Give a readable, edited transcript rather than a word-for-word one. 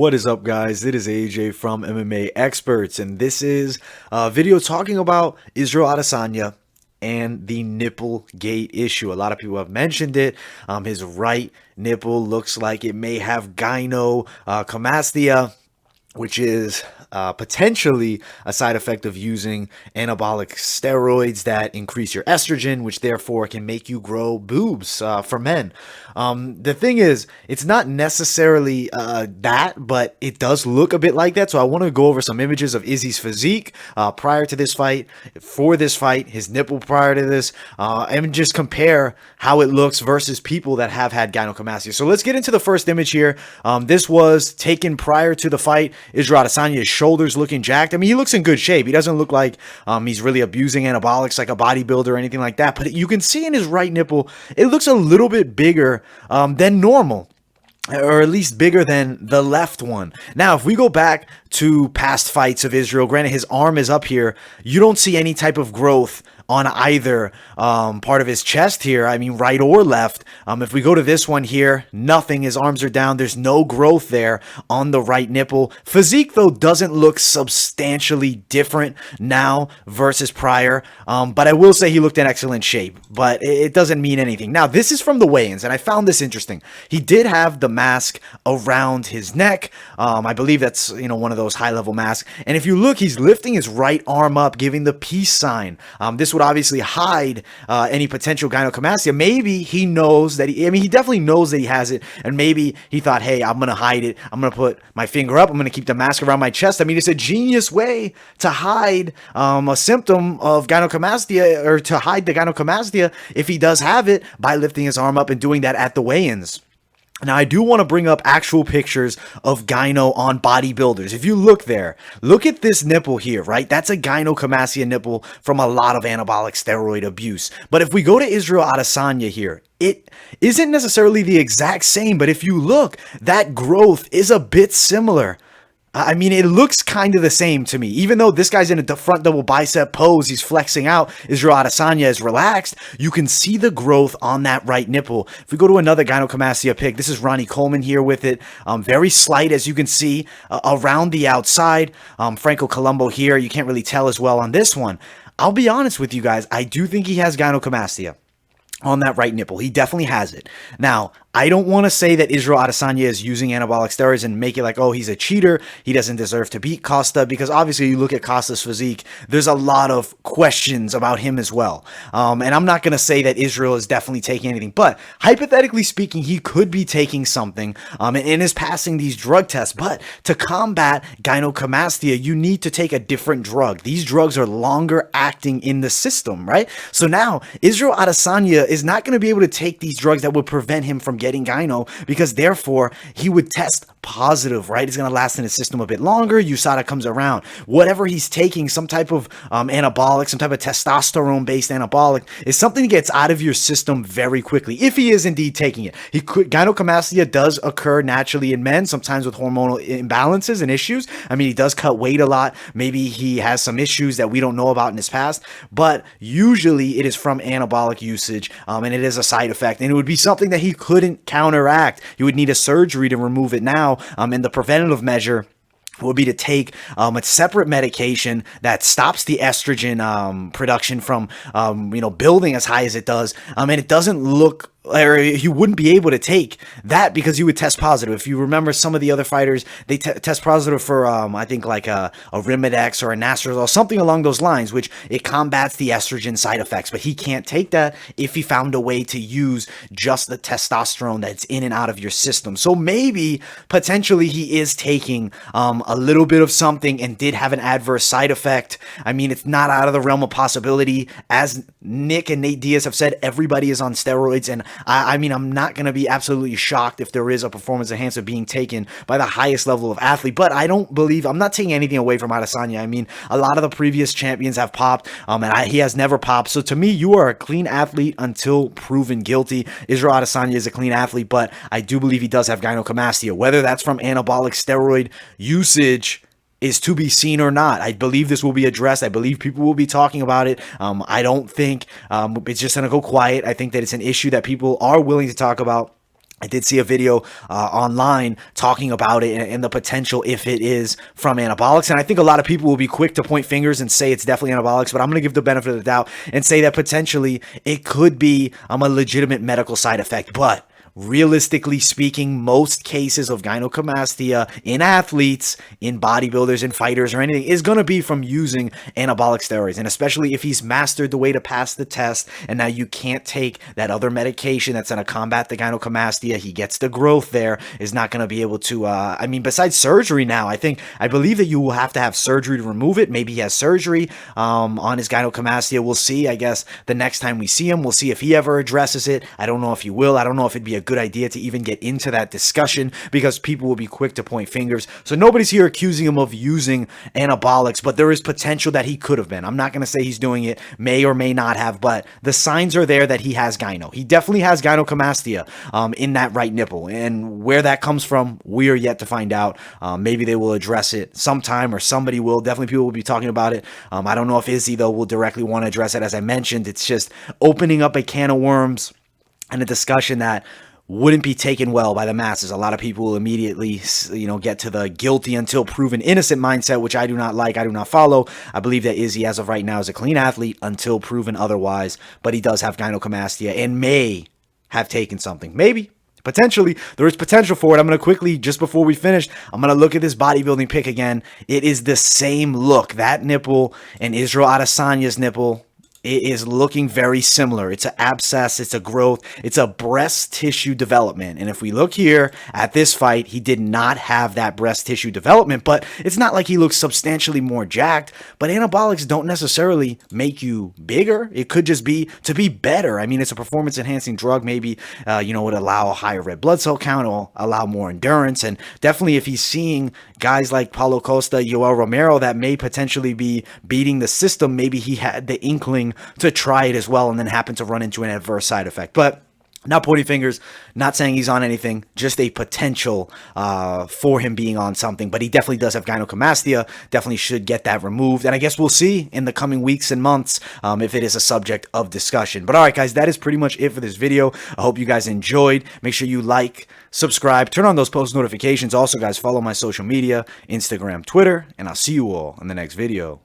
What is up, guys? It is AJ from MMA Experts, and this is a video talking about Israel Adesanya and the Nipple Gate issue. A lot of people have mentioned it. His right nipple looks like it may have gynecomastia, which is potentially a side effect of using anabolic steroids that increase your estrogen, which therefore can make you grow boobs for men. The thing is, it's not necessarily that, but it does look a bit like that. So I want to go over some images of Izzy's physique prior to this fight, for this fight, his nipple prior to this, and just compare how it looks versus people that have had gynecomastia. So let's get into the first image here. This was taken prior to the fight. Israel Adesanya's shoulders looking jacked. I mean, he looks in good shape. He doesn't look like he's really abusing anabolics like a bodybuilder or anything like that. But you can see in his right nipple, it looks a little bit bigger than normal, or at least bigger than the left one. Now, if we go back to past fights of Israel, granted his arm is up here, you don't see any type of growth on either part of his chest here. I mean, right or left. If we go to this one here, nothing. His arms are down. There's no growth there on the right nipple. Physique, though, doesn't look substantially different now versus prior. But I will say he looked in excellent shape, but it doesn't mean anything. Now, this is from the weigh-ins, and I found this interesting. He did have the mask around his neck. I believe that's, one of those high-level masks. And if you look, he's lifting his right arm up, giving the peace sign. This would obviously hide any potential gynecomastia. Maybe he knows that he definitely knows that he has it, and maybe he thought, hey, I'm gonna hide it. I'm gonna put my finger up. I'm gonna keep the mask around my chest. I mean, it's a genius way to hide a symptom of gynecomastia, or to hide the gynecomastia if he does have it, by lifting his arm up and doing that at the weigh-ins. Now, I do want to bring up actual pictures of gyno on bodybuilders. If you look there, look at this nipple here, right? That's a gynecomastia nipple from a lot of anabolic steroid abuse. But if we go to Israel Adesanya here, it isn't necessarily the exact same, but if you look, that growth is a bit similar. I mean, it looks kind of the same to me. Even though this guy's in a front double bicep pose, he's flexing out, Israel Adesanya is relaxed, you can see the growth on that right nipple. If we go to another gynecomastia pic, this is Ronnie Coleman here with it. Very slight, as you can see, around the outside. Franco Colombo here, you can't really tell as well on this one. I'll be honest with you guys, I do think he has gynecomastia on that right nipple. He definitely has it. Now, I don't want to say that Israel Adesanya is using anabolic steroids and make it like, oh, he's a cheater, he doesn't deserve to beat Costa, because obviously you look at Costa's physique, there's a lot of questions about him as well. And I'm not going to say that Israel is definitely taking anything, but hypothetically speaking, he could be taking something and is passing these drug tests. But to combat gynecomastia, you need to take a different drug. These drugs are longer acting in the system, right? So now Israel Adesanya is not going to be able to take these drugs that would prevent him from getting gyno, because therefore he would test positive, right? It's going to last in his system a bit longer. USADA comes around. Whatever he's taking, some type of anabolic, some type of testosterone-based anabolic, is something that gets out of your system very quickly, if he is indeed taking it. Gynecomastia does occur naturally in men, sometimes with hormonal imbalances and issues. I mean, he does cut weight a lot. Maybe he has some issues that we don't know about in his past, but usually it is from anabolic usage, and it is a side effect, and it would be something that he couldn't counteract. He would need a surgery to remove it now, and the preventative measure would be to take a separate medication that stops the estrogen production from building as high as it does, and it doesn't look, or you wouldn't be able to take that because you would test positive. If you remember, some of the other fighters, they test positive for I think like a Arimidex or a Nastrozole, something along those lines, which it combats the estrogen side effects. But he can't take that if he found a way to use just the testosterone that's in and out of your system. So maybe potentially he is taking a little bit of something and did have an adverse side effect. I mean, it's not out of the realm of possibility. As Nick and Nate Diaz have said, everybody is on steroids, and I mean, I'm not going to be absolutely shocked if there is a performance enhancer being taken by the highest level of athlete, but I'm not taking anything away from Adesanya. I mean, a lot of the previous champions have popped, and he has never popped. So to me, you are a clean athlete until proven guilty. Israel Adesanya is a clean athlete, but I do believe he does have gynecomastia. Whether that's from anabolic steroid usage is to be seen or not. I believe this will be addressed. I believe people will be talking about it. I don't think it's just going to go quiet. I think that it's an issue that people are willing to talk about. I did see a video online talking about it and the potential if it is from anabolics. And I think a lot of people will be quick to point fingers and say it's definitely anabolics, but I'm going to give the benefit of the doubt and say that potentially it could be a legitimate medical side effect. But realistically speaking, most cases of gynecomastia in athletes, in bodybuilders, in fighters, or anything is going to be from using anabolic steroids. And especially if he's mastered the way to pass the test, and now you can't take that other medication that's going to combat the gynecomastia, he gets the growth there, is not going to be able to, besides surgery now, I believe that you will have to have surgery to remove it. Maybe he has surgery on his gynecomastia. We'll see, I guess, the next time we see him. We'll see if he ever addresses it. I don't know if he will. I don't know if it'd be a good idea to even get into that discussion because people will be quick to point fingers. So nobody's here accusing him of using anabolics, but there is potential that he could have been. I'm not going to say he's doing it, may or may not have, but the signs are there that he has gyno. He definitely has gynecomastia in that right nipple, and where that comes from, we are yet to find out. Maybe they will address it sometime, or somebody will. Definitely people will be talking about it. I don't know if Izzy, though, will directly want to address it. As I mentioned, it's just opening up a can of worms and a discussion that wouldn't be taken well by the masses. A lot of people will immediately, get to the guilty until proven innocent mindset, which I do not like. I do not follow. I believe that Izzy, as of right now, is a clean athlete until proven otherwise, but he does have gynecomastia and may have taken something. Maybe. Potentially, there is potential for it. I'm going to quickly, just before we finish, I'm going to look at this bodybuilding pic again. It is the same look. That nipple and Israel Adesanya's nipple, it is looking very similar. It's an abscess, it's a growth, it's a breast tissue development. And if we look here at this fight, he did not have that breast tissue development, but it's not like he looks substantially more jacked. But anabolics don't necessarily make you bigger. It could just be to be better. I mean, it's a performance enhancing drug. Maybe, would allow a higher red blood cell count or allow more endurance. And definitely if he's seeing guys like Paulo Costa, Yoel Romero that may potentially be beating the system, maybe he had the inkling to try it as well and then happen to run into an adverse side effect. But not pointing fingers, not saying he's on anything, just a potential for him being on something. But he definitely does have gynecomastia, definitely should get that removed. And I guess we'll see in the coming weeks and months if it is a subject of discussion. But all right, guys, that is pretty much it for this video. I hope you guys enjoyed. Make sure you like, subscribe, turn on those post notifications. Also, guys, follow my social media, Instagram, Twitter, and I'll see you all in the next video.